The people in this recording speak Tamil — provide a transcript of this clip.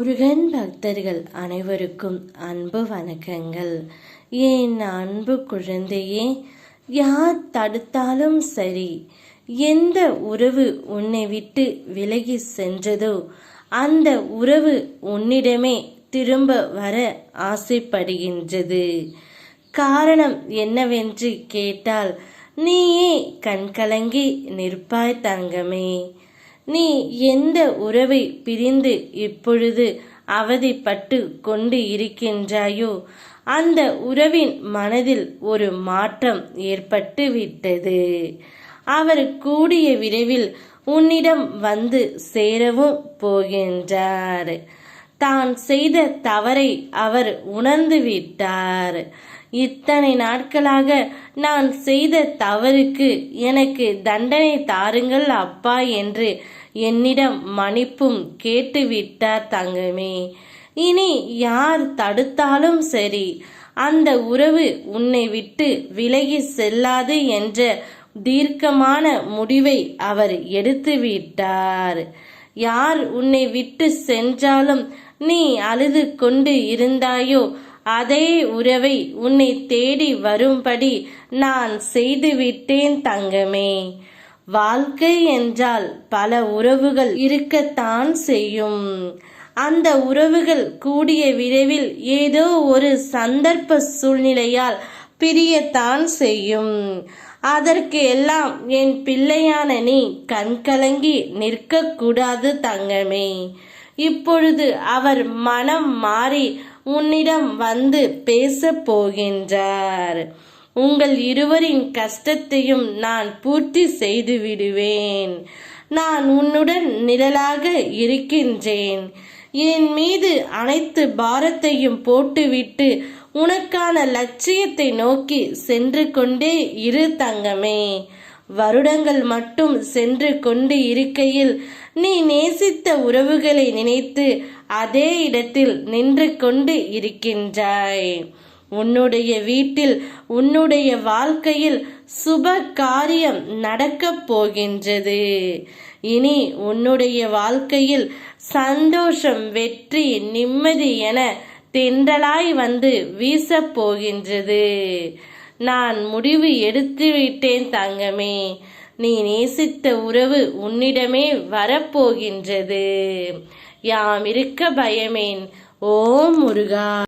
முருகன் பக்தர்கள் அனைவருக்கும் அன்பு வணக்கங்கள். என் அன்பு குழந்தையே, யார் தடுத்தாலும் சரி, எந்த உறவு உன்னை விட்டு விலகி சென்றதோ அந்த உறவு உன்னிடமே திரும்ப வர ஆசைப்படுகின்றது. காரணம் என்னவென்று கேட்டால், நீயே கண்கலங்கி நிற்பாய் தங்கமே. நீ எந்த உறவை பிரிந்து இப்பொழுது அவதிப்பட்டு கொண்டு இருக்கின்றாயோ அந்த உறவின் மனதில் ஒரு மாற்றம் ஏற்பட்டு விட்டது. அவர் கூடிய விரைவில் உன்னிடம் வந்து சேரவும் போகின்றார். தான் செய்த தவறை அவர் உணர்ந்து விட்டார். இத்தனை நாட்களாக நான் செய்த தவறுக்கு எனக்கு தண்டனை தாருங்கள் அப்பா என்று என்னிடம் மன்னிப்பும் கேட்டுவிட்டார் தங்கமே. இனி யார் தடுத்தாலும் சரி, அந்த உறவு உன்னை விட்டு விலகி செல்லாது என்ற தீர்க்கமான முடிவை அவர் எடுத்து விட்டார். யார் உன்னை விட்டு சென்றாலும் நீ அழுது கொண்டு இருந்தாயோ அதே உறவை உன்னை தேடி வரும்படி நான் செய்துவிட்டேன் தங்கமே. வாழ்க்கை என்றால் பல உறவுகள் இருக்கத்தான் செய்யும். அந்த உறவுகள் கூடிய விரைவில் ஏதோ ஒரு சந்தர்ப்ப சூழ்நிலையால் பிரியத்தான் செய்யும். அதற்கு எல்லாம் என் பிள்ளையான நீ கண்கலங்கி நிற்கக்கூடாது தங்கமே. இப்பொழுது அவர் மனம் மாறி உன்னிடம் வந்து பேச போகின்றார். உங்கள் இருவரின் கஷ்டத்தையும் நான் பூர்த்தி செய்து விடுவேன். நான் உன்னுடன் நிழலாக இருக்கின்றேன். என் மீது அனைத்து பாரத்தையும் போட்டுவிட்டு உனக்கான லட்சியத்தை நோக்கி சென்று கொண்டே இரு தங்கமே. வருடங்கள் மட்டும் சென்று கொண்டு இருக்கையில் நீ நேசித்த உறவுகளை நினைத்து அதே இடத்தில் நின்று கொண்டு இருக்கின்றாய். உன்னுடைய வீட்டில் உன்னுடைய வாழ்க்கையில் சுப காரியம் நடக்கப் போகின்றது. இனி உன்னுடைய வாழ்க்கையில் சந்தோஷம், வெற்றி, நிம்மதி என தென்றலாய் வந்து வீசப் போகின்றது. நான் முடிவு எடுத்து விட்டேன் தங்கமே. நீ நேசித்த உறவு உன்னிடமே வரப்போகின்றது. யாம் இருக்க பயமேன். ஓம் முருகா.